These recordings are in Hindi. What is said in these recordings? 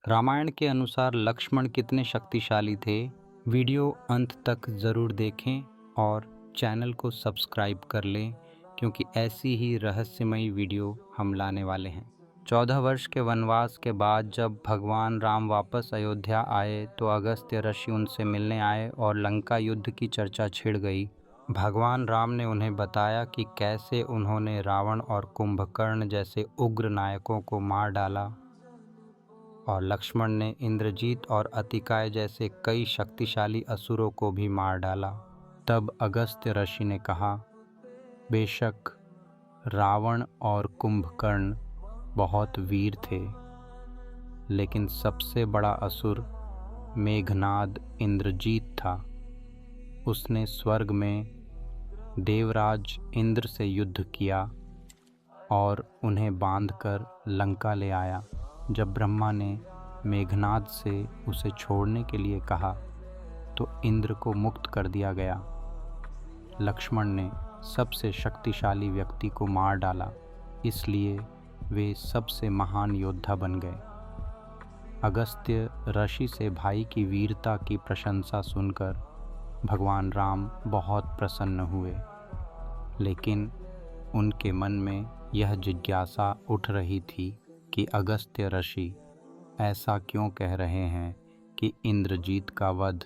रामायण के अनुसार लक्ष्मण कितने शक्तिशाली थे? वीडियो अंत तक ज़रूर देखें और चैनल को सब्सक्राइब कर लें, क्योंकि ऐसी ही रहस्यमयी वीडियो हम लाने वाले हैं। 14 वर्ष के वनवास के बाद जब भगवान राम वापस अयोध्या आए तो अगस्त्य ऋषि उनसे मिलने आए और लंका युद्ध की चर्चा छिड़ गई। भगवान राम ने उन्हें बताया कि कैसे उन्होंने रावण और कुंभकर्ण जैसे उग्र नायकों को मार डाला, और लक्ष्मण ने इंद्रजीत और अतिकाय जैसे कई शक्तिशाली असुरों को भी मार डाला। तब अगस्त्य ऋषि ने कहा, बेशक रावण और कुंभकर्ण बहुत वीर थे, लेकिन सबसे बड़ा असुर मेघनाद इंद्रजीत था। उसने स्वर्ग में देवराज इंद्र से युद्ध किया और उन्हें बांधकर लंका ले आया। जब ब्रह्मा ने मेघनाद से उसे छोड़ने के लिए कहा तो इंद्र को मुक्त कर दिया गया। लक्ष्मण ने सबसे शक्तिशाली व्यक्ति को मार डाला, इसलिए वे सबसे महान योद्धा बन गए। अगस्त्य ऋषि से भाई की वीरता की प्रशंसा सुनकर भगवान राम बहुत प्रसन्न हुए, लेकिन उनके मन में यह जिज्ञासा उठ रही थी कि अगस्त्य ऋषि ऐसा क्यों कह रहे हैं कि इंद्रजीत का वध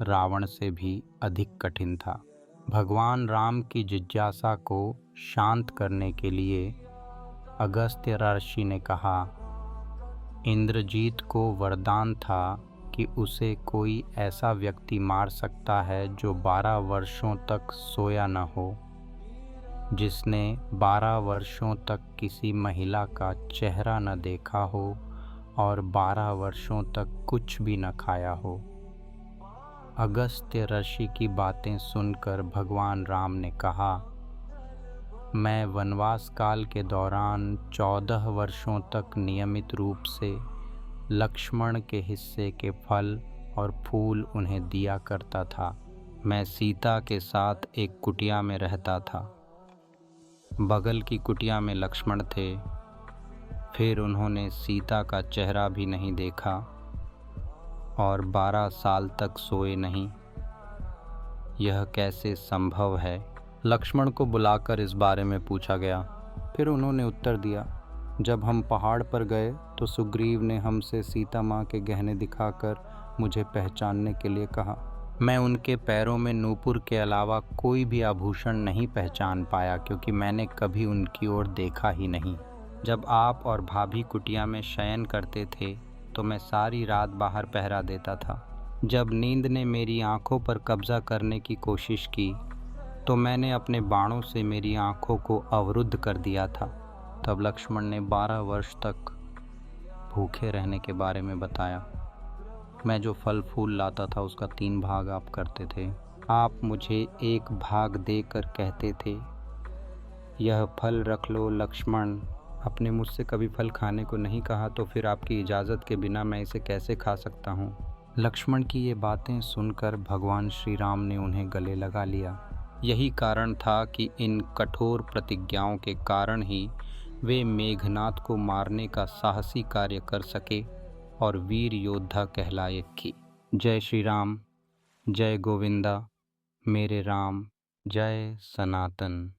रावण से भी अधिक कठिन था। भगवान राम की जिज्ञासा को शांत करने के लिए अगस्त्य ऋषि ने कहा, इंद्रजीत को वरदान था कि उसे कोई ऐसा व्यक्ति मार सकता है जो 12 वर्षों तक सोया न हो, जिसने 12 वर्षों तक किसी महिला का चेहरा न देखा हो और 12 वर्षों तक कुछ भी न खाया हो। अगस्त्य ऋषि की बातें सुनकर भगवान राम ने कहा, मैं वनवास काल के दौरान 14 वर्षों तक नियमित रूप से लक्ष्मण के हिस्से के फल और फूल उन्हें दिया करता था। मैं सीता के साथ एक कुटिया में रहता था। बगल की कुटिया में लक्ष्मण थे। फिर उन्होंने सीता का चेहरा भी नहीं देखा और 12 साल तक सोए नहीं। यह कैसे संभव है? लक्ष्मण को बुलाकर इस बारे में पूछा गया। फिर उन्होंने उत्तर दिया, जब हम पहाड़ पर गए तो सुग्रीव ने हमसे सीता माँ के गहने दिखाकर मुझे पहचानने के लिए कहा। मैं उनके पैरों में नूपुर के अलावा कोई भी आभूषण नहीं पहचान पाया, क्योंकि मैंने कभी उनकी ओर देखा ही नहीं। जब आप और भाभी कुटिया में शयन करते थे तो मैं सारी रात बाहर पहरा देता था। जब नींद ने मेरी आंखों पर कब्जा करने की कोशिश की तो मैंने अपने बाणों से मेरी आंखों को अवरुद्ध कर दिया था। तब लक्ष्मण ने 12 वर्ष तक भूखे रहने के बारे में बताया। मैं जो फल फूल लाता था उसका 3 भाग आप करते थे। आप मुझे 1 भाग देकर कहते थे, यह फल रख लो लक्ष्मण। आपने मुझसे कभी फल खाने को नहीं कहा, तो फिर आपकी इजाज़त के बिना मैं इसे कैसे खा सकता हूँ? लक्ष्मण की ये बातें सुनकर भगवान श्री राम ने उन्हें गले लगा लिया। यही कारण था कि इन कठोर प्रतिज्ञाओं के कारण ही वे मेघनाद को मारने का साहसी कार्य कर सके और वीर योद्धा कहलाए की। जय श्री राम, जय गोविंदा मेरे राम, जय सनातन।